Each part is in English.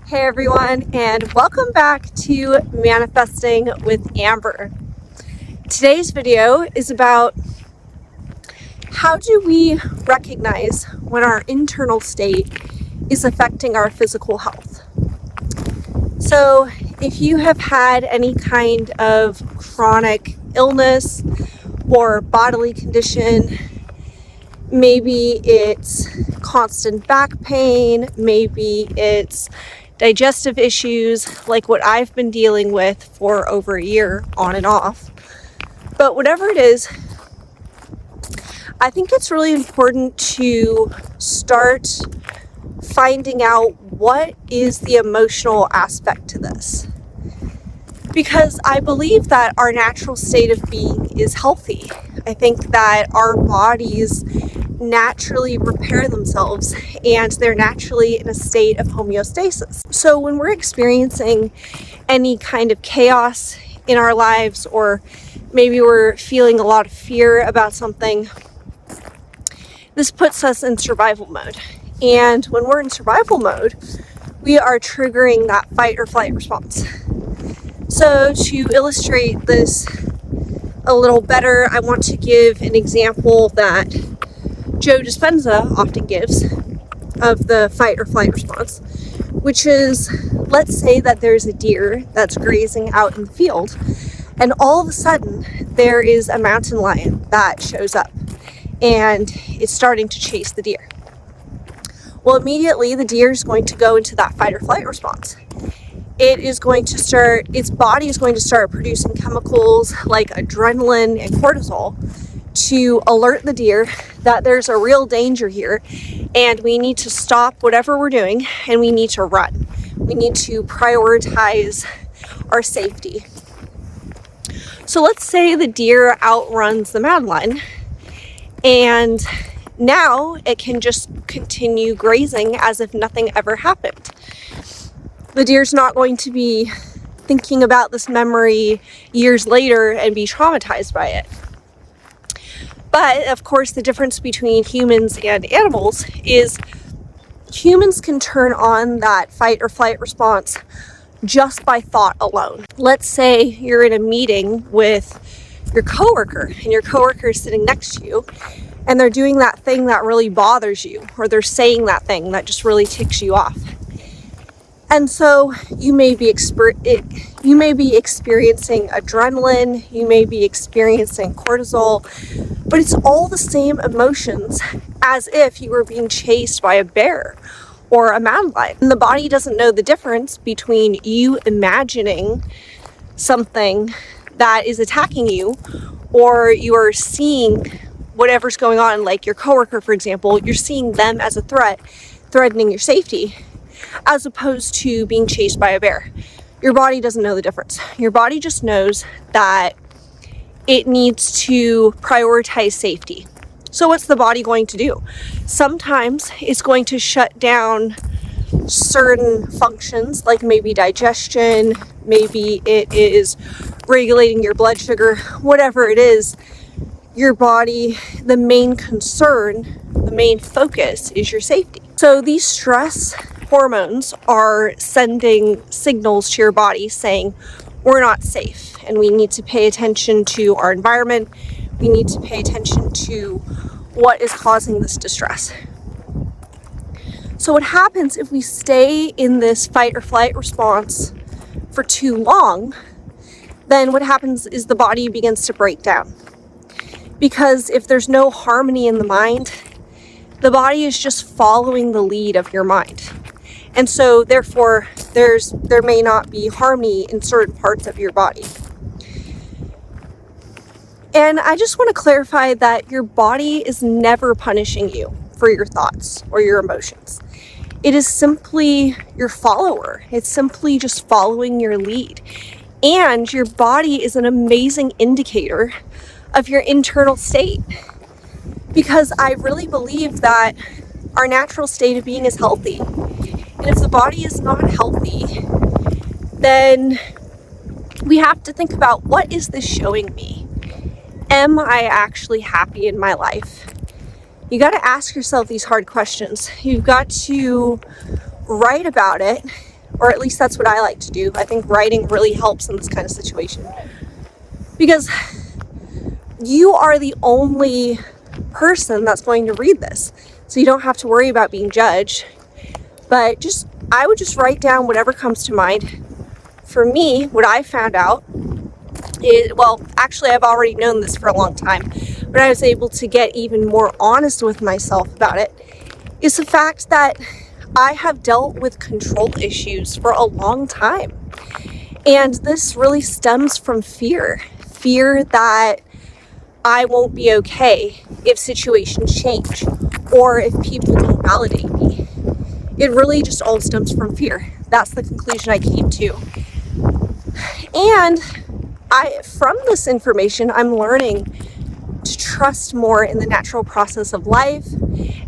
Hey everyone, and welcome back to Manifesting with Amber. Today's video is about how do we recognize when our internal state is affecting our physical health. So if you have had any kind of chronic illness or bodily condition, maybe it's constant back pain, maybe it's digestive issues like what I've been dealing with for over a year on and off. But whatever it is, I think it's really important to start finding out what is the emotional aspect to this. Because I believe that our natural state of being is healthy. I think that our bodies naturally repair themselves and they're naturally in a state of homeostasis. So when we're experiencing any kind of chaos in our lives, or maybe we're feeling a lot of fear about something, this puts us in survival mode. And when we're in survival mode, we are triggering that fight or flight response. So to illustrate this a little better, I want to give an example that Joe Dispenza often gives of the fight or flight response, which is, let's say that there's a deer that's grazing out in the field, and all of a sudden there is a mountain lion that shows up and it's starting to chase the deer. Well, immediately the deer is going to go into that fight or flight response. Its body is going to start producing chemicals like adrenaline and cortisol to alert the deer that there's a real danger here and we need to stop whatever we're doing and we need to run. We need to prioritize our safety. So let's say the deer outruns the mountain lion and now it can just continue grazing as if nothing ever happened. The deer's not going to be thinking about this memory years later and be traumatized by it. But of course, the difference between humans and animals is humans can turn on that fight or flight response just by thought alone. Let's say you're in a meeting with your coworker and your coworker is sitting next to you and they're doing that thing that really bothers you, or they're saying that thing that just really ticks you off. And so you may be experiencing adrenaline, you may be experiencing cortisol, but it's all the same emotions as if you were being chased by a bear or a mountain lion. And the body doesn't know the difference between you imagining something that is attacking you, or you are seeing whatever's going on, like your coworker, for example, you're seeing them as a threat, threatening your safety, as opposed to being chased by a bear. Your body doesn't know the difference. Your body just knows that it needs to prioritize safety. So what's the body going to do? Sometimes it's going to shut down certain functions, like maybe digestion, maybe it is regulating your blood sugar, whatever it is. Your body, the main concern, the main focus is your safety. So these stress hormones are sending signals to your body saying we're not safe and we need to pay attention to our environment. We need to pay attention to what is causing this distress. So what happens if we stay in this fight or flight response for too long, then what happens is the body begins to break down. Because if there's no harmony in the mind, the body is just following the lead of your mind. And so therefore, there may not be harmony in certain parts of your body. And I just want to clarify that your body is never punishing you for your thoughts or your emotions. It is simply your follower. It's simply just following your lead. And your body is an amazing indicator of your internal state. Because I really believe that our natural state of being is healthy. And if the body is not healthy, then we have to think about, what is this showing me? Am I actually happy in my life? You got to ask yourself these hard questions. You've got to write about it, or at least that's what I like to do. I think writing really helps in this kind of situation, because you are the only person that's going to read this, so you don't have to worry about being judged. But I would just write down whatever comes to mind. For me, what I found out is, well, actually I've already known this for a long time, but I was able to get even more honest with myself about it, is the fact that I have dealt with control issues for a long time. And this really stems from fear that I won't be okay if situations change or if people don't validate me. It really just all stems from fear. That's the conclusion I came to. And from this information, I'm learning to trust more in the natural process of life,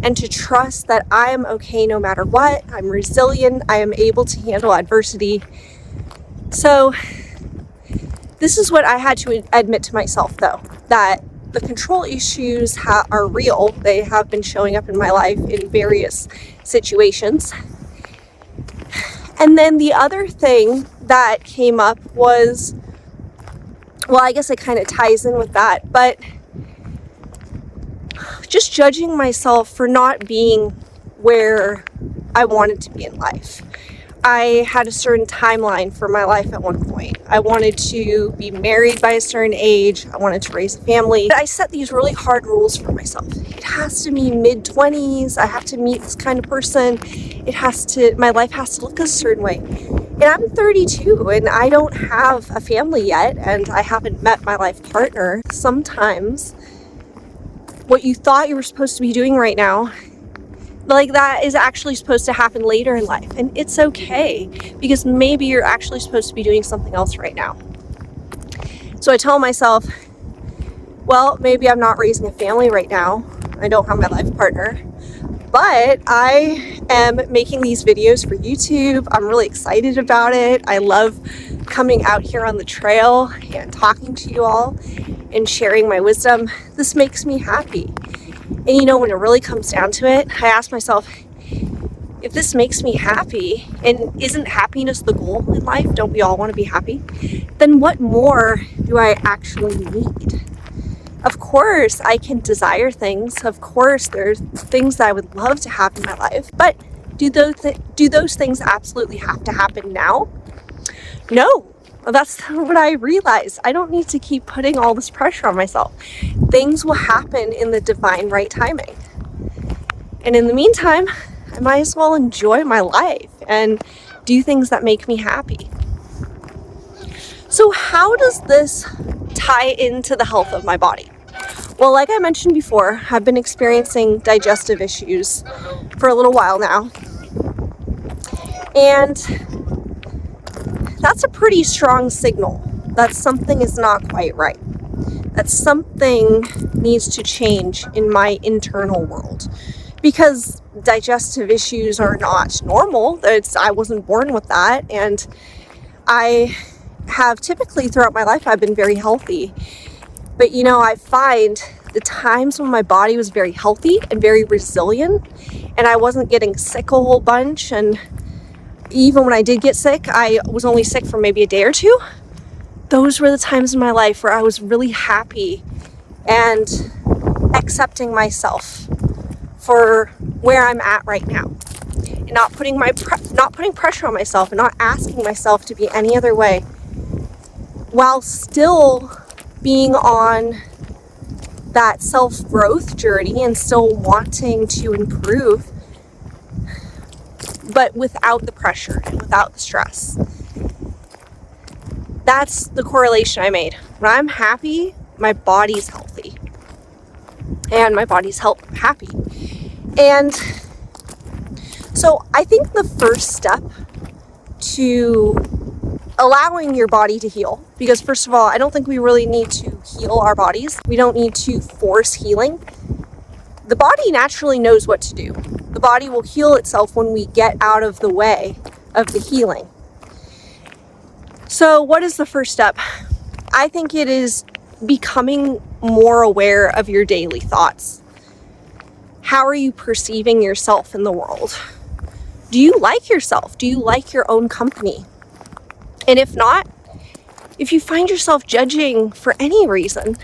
and to trust that I am okay no matter what. I'm resilient. I am able to handle adversity. So this is what I had to admit to myself, though, that the control issues are real. They have been showing up in my life in various situations. And then the other thing that came up was, well, I guess it kind of ties in with that, but just judging myself for not being where I wanted to be in life. I had a certain timeline for my life at one point. I wanted to be married by a certain age. I wanted to raise a family. But I set these really hard rules for myself. It has to be mid-20s. I have to meet this kind of person. My life has to look a certain way. And I'm 32 and I don't have a family yet, and I haven't met my life partner. Sometimes what you thought you were supposed to be doing right now, like, that is actually supposed to happen later in life. And it's okay, because maybe you're actually supposed to be doing something else right now. So I tell myself, well, maybe I'm not raising a family right now. I don't have my life partner, but I am making these videos for YouTube. I'm really excited about it. I love coming out here on the trail and talking to you all and sharing my wisdom. This makes me happy. And you know, when it really comes down to it, I ask myself, if this makes me happy, and isn't happiness the goal in life? Don't we all want to be happy? Then what more do I actually need? Of course, I can desire things. Of course, there's things that I would love to have in my life. But do those things absolutely have to happen now? No. Well, that's what I realized. I don't need to keep putting all this pressure on myself. Things will happen in the divine right timing. And in the meantime, I might as well enjoy my life and do things that make me happy. So how does this tie into the health of my body? Well, like I mentioned before, I've been experiencing digestive issues for a little while now. And that's a pretty strong signal that something is not quite right, that something needs to change in my internal world, because digestive issues are not normal. I wasn't born with that, and I have typically throughout my life I've been very healthy. But you know, I find the times when my body was very healthy and very resilient, and I wasn't getting sick a whole bunch, and even when I did get sick, I was only sick for maybe a day or two. Those were the times in my life where I was really happy and accepting myself for where I'm at right now, and not putting pressure on myself and not asking myself to be any other way, while still being on that self-growth journey and still wanting to improve, but without the pressure and without the stress. That's the correlation I made. When I'm happy, my body's healthy. And my body's happy. And so I think the first step to allowing your body to heal, because first of all, I don't think we really need to heal our bodies. We don't need to force healing. The body naturally knows what to do. The body will heal itself when we get out of the way of the healing. So what is the first step? I think it is becoming more aware of your daily thoughts. How are you perceiving yourself in the world? Do you like yourself? Do you like your own company? And if not, if you find yourself judging for any reason,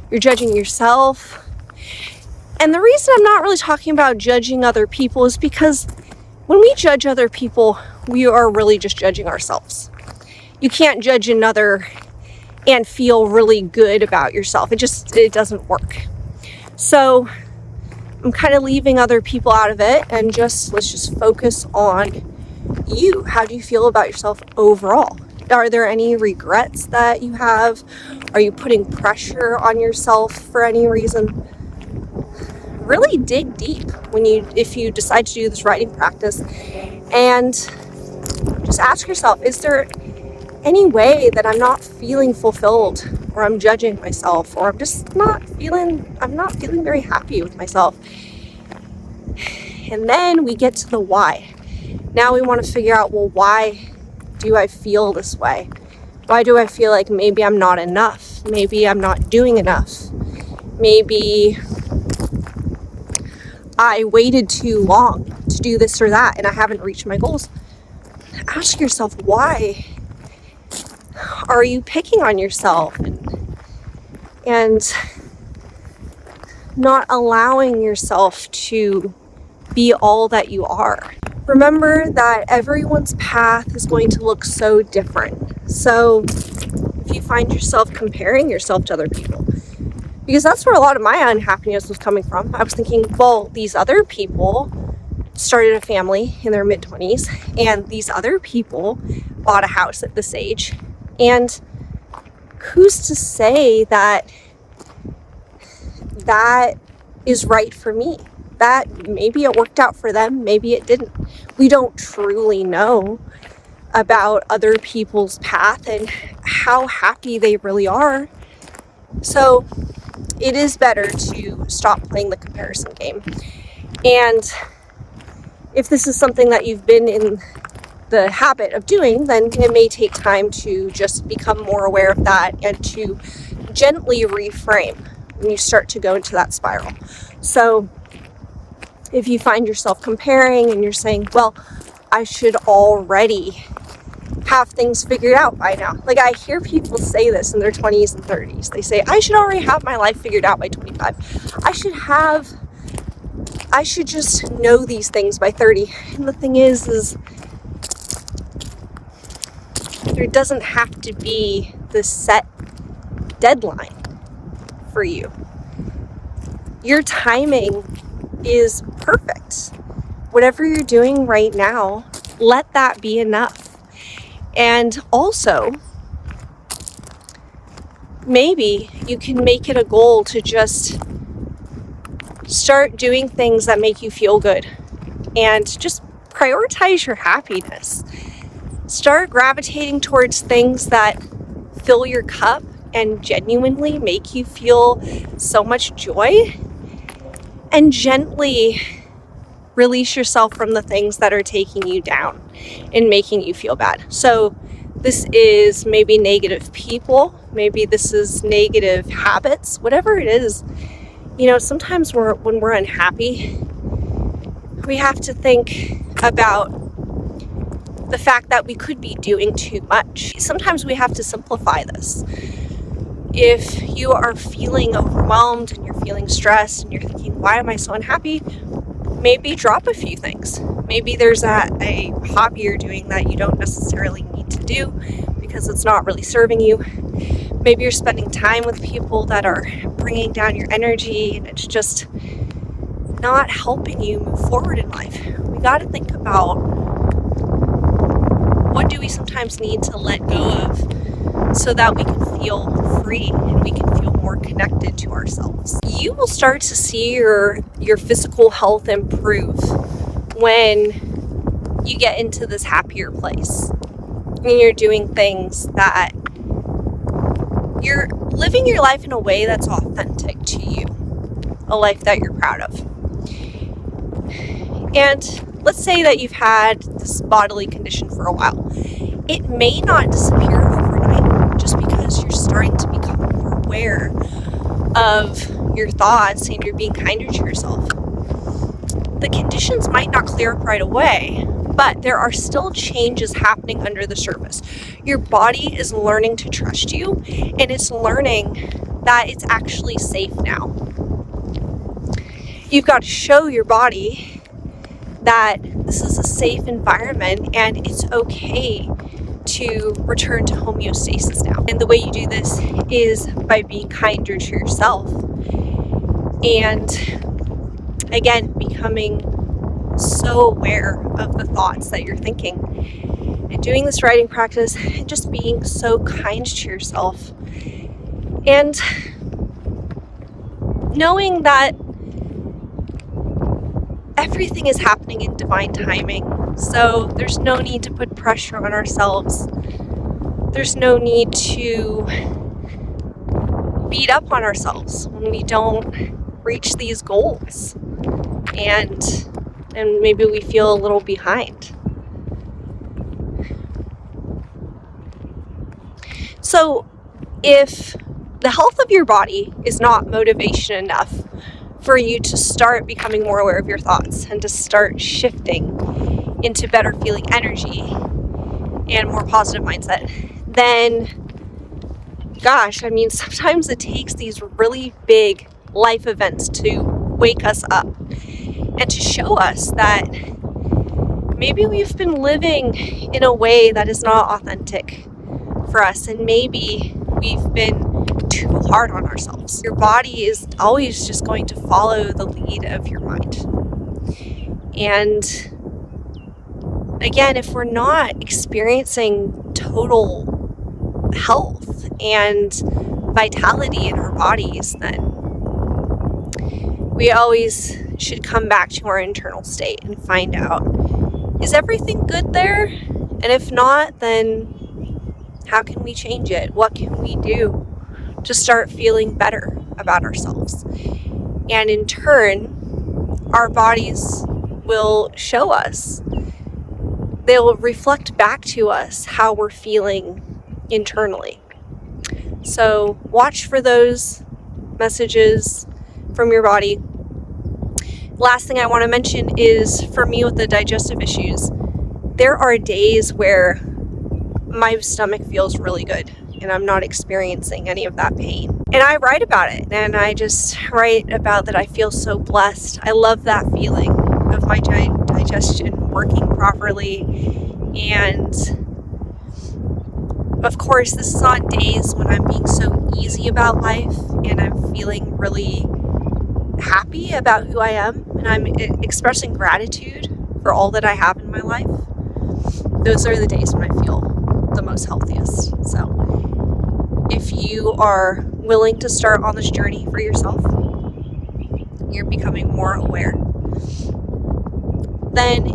you're judging yourself. And the reason I'm not really talking about judging other people is because when we judge other people, we are really just judging ourselves. You can't judge another and feel really good about yourself. It doesn't work. So I'm kind of leaving other people out of it and let's just focus on you. How do you feel about yourself overall? Are there any regrets that you have? Are you putting pressure on yourself for any reason? Really dig deep if you decide to do this writing practice, and just ask yourself, is there any way that I'm not feeling fulfilled, or I'm judging myself, or I'm not feeling very happy with myself? And then we get to the why. Now we want to figure out, well, why do I feel this way? Why do I feel like maybe I'm not enough? Maybe I'm not doing enough. Maybe I waited too long to do this or that and I haven't reached my goals. Ask yourself, why are you picking on yourself and not allowing yourself to be all that you are? Remember that everyone's path is going to look so different. So if you find yourself comparing yourself to other people, because that's where a lot of my unhappiness was coming from. I was thinking, well, these other people started a family in their mid-20s, and these other people bought a house at this age. And who's to say that is right for me? That maybe it worked out for them, maybe it didn't. We don't truly know about other people's path and how happy they really are. So it is better to stop playing the comparison game. And if this is something that you've been in the habit of doing, then it may take time to just become more aware of that and to gently reframe when you start to go into that spiral. So if you find yourself comparing and you're saying, well, I should already have things figured out by now. Like, I hear people say this in their 20s and 30s. They say, I should already have my life figured out by 25. I should just know these things by 30. And the thing is there doesn't have to be this set deadline for you. Your timing is perfect. Whatever you're doing right now, let that be enough. And also, maybe you can make it a goal to just start doing things that make you feel good and just prioritize your happiness. Start gravitating towards things that fill your cup and genuinely make you feel so much joy, and gently release yourself from the things that are taking you down and making you feel bad. So this is maybe negative people, maybe this is negative habits, whatever it is. You know, sometimes when we're unhappy, we have to think about the fact that we could be doing too much. Sometimes we have to simplify this. If you are feeling overwhelmed and you're feeling stressed and you're thinking, why am I so unhappy? Maybe drop a few things. Maybe there's a hobby you're doing that you don't necessarily need to do because it's not really serving you. Maybe you're spending time with people that are bringing down your energy and it's just not helping you move forward in life. We got to think about, what do we sometimes need to let go of so that we can feel free and we can feel more connected to ourselves. You will start to see your physical health improve when you get into this happier place. And you're doing things that you're living your life in a way that's authentic to you, a life that you're proud of. And let's say that you've had this bodily condition for a while. It may not disappear overnight just because you're starting to become more aware of your thoughts and you're being kinder to yourself. The conditions might not clear up right away, but there are still changes happening under the surface. Your body is learning to trust you, and it's learning that it's actually safe now. You've got to show your body that this is a safe environment and it's okay to return to homeostasis now. And the way you do this is by being kinder to yourself and, again, becoming so aware of the thoughts that you're thinking and doing this writing practice and just being so kind to yourself and knowing that everything is happening in divine timing. So there's no need to put pressure on ourselves. There's no need to beat up on ourselves when we don't reach these goals and maybe we feel a little behind. So if the health of your body is not motivation enough for you to start becoming more aware of your thoughts and to start shifting into better feeling energy and more positive mindset, then gosh, I mean, sometimes it takes these really big life events to wake us up and to show us that maybe we've been living in a way that is not authentic for us, and maybe we've been too hard on ourselves. Your body is always just going to follow the lead of your mind. And again, if we're not experiencing total health and vitality in our bodies, then we always should come back to our internal state and find out, is everything good there? And if not, then how can we change it? What can we do to start feeling better about ourselves? And in turn, our bodies will show us, they'll reflect back to us how we're feeling internally. So watch for those messages from your body. Last thing I want to mention is, for me with the digestive issues, there are days where my stomach feels really good and I'm not experiencing any of that pain. And I write about it, and I just write about that I feel so blessed. I love that feeling of my digestion working properly. And of course, this is on days when I'm being so easy about life and I'm feeling really happy about who I am and I'm expressing gratitude for all that I have in my life. Those are the days when I feel the most healthiest. So if you are willing to start on this journey for yourself, you're becoming more aware, then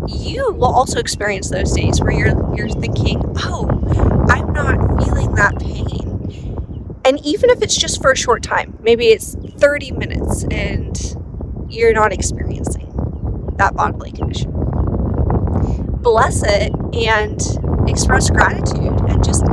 you will also experience those days where you're thinking, oh, I'm not feeling that pain. And even if it's just for a short time, maybe it's 30 minutes and you're not experiencing that bodily condition, bless it and express gratitude and just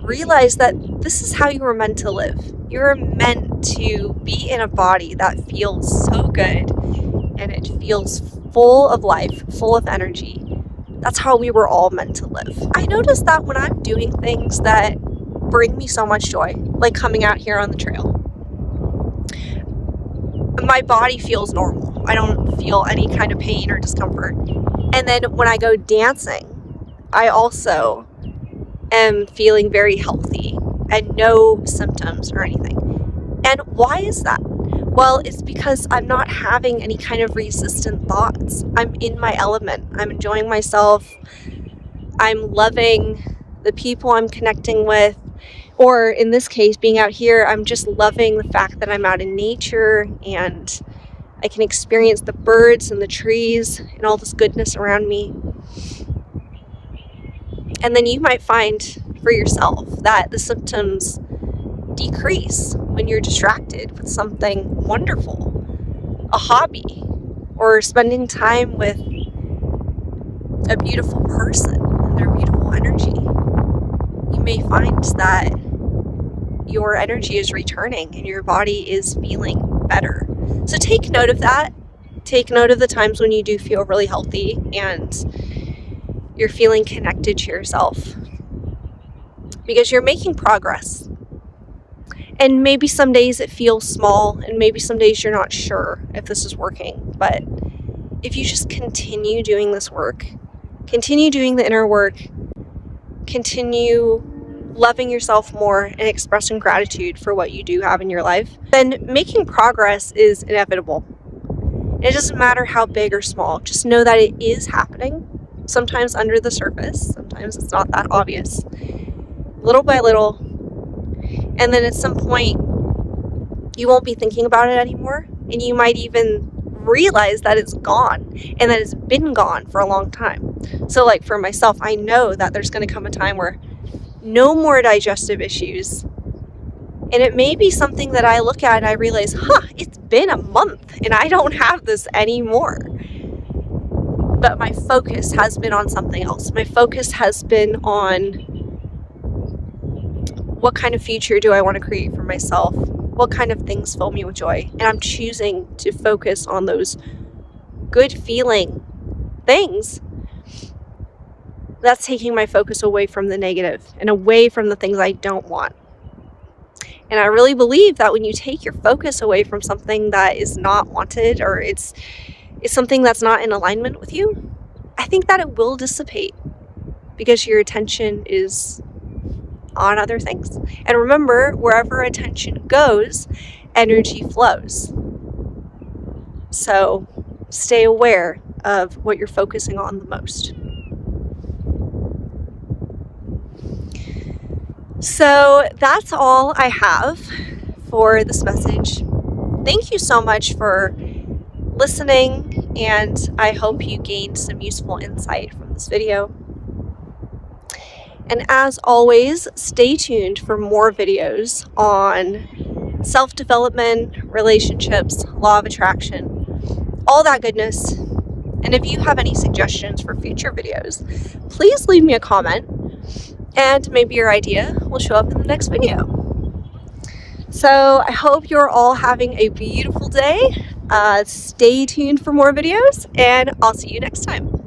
realize that this is how you were meant to live. You're meant to be in a body that feels so good and it feels full of life, full of energy. That's how we were all meant to live. I noticed that when I'm doing things that bring me so much joy, like coming out here on the trail, my body feels normal. I don't feel any kind of pain or discomfort. And then when I go dancing, I also am feeling very healthy and no symptoms or anything. And why is that? Well, it's because I'm not having any kind of resistant thoughts. I'm in my element. I'm enjoying myself. I'm loving the people I'm connecting with. Or in this case, being out here, I'm just loving the fact that I'm out in nature and I can experience the birds and the trees and all this goodness around me. And then you might find for yourself that the symptoms decrease when you're distracted with something wonderful, a hobby, or spending time with a beautiful person and their beautiful energy. You may find that your energy is returning and your body is feeling better. So take note of that Take note of the times when you do feel really healthy and you're feeling connected to yourself, because you're making progress. And maybe some days it feels small, and maybe some days you're not sure if this is working. But if you just continue doing this work, continue doing the inner work, continue loving yourself more and expressing gratitude for what you do have in your life, then making progress is inevitable. It doesn't matter how big or small, just know that it is happening. Sometimes under the surface, sometimes it's not that obvious. Little by little, and then at some point you won't be thinking about it anymore, and you might even realize that it's gone and that it's been gone for a long time. So like for myself, I know that there's going to come a time where no more digestive issues. And it may be something that I look at and I realize, it's been a month and I don't have this anymore. But my focus has been on something else. My focus has been on what kind of future do I want to create for myself? What kind of things fill me with joy? And I'm choosing to focus on those good feeling things. That's taking my focus away from the negative and away from the things I don't want. And I really believe that when you take your focus away from something that is not wanted, or it's something that's not in alignment with you, I think that it will dissipate because your attention is on other things. And remember, wherever attention goes, energy flows. So stay aware of what you're focusing on the most. So that's all I have for this message. Thank you so much for listening, and I hope you gained some useful insight from this video. And as always, stay tuned for more videos on self-development, relationships, law of attraction, all that goodness. And if you have any suggestions for future videos, please leave me a comment, and maybe your idea will show up in the next video. So I hope you're all having a beautiful day. Stay tuned for more videos, and I'll see you next time.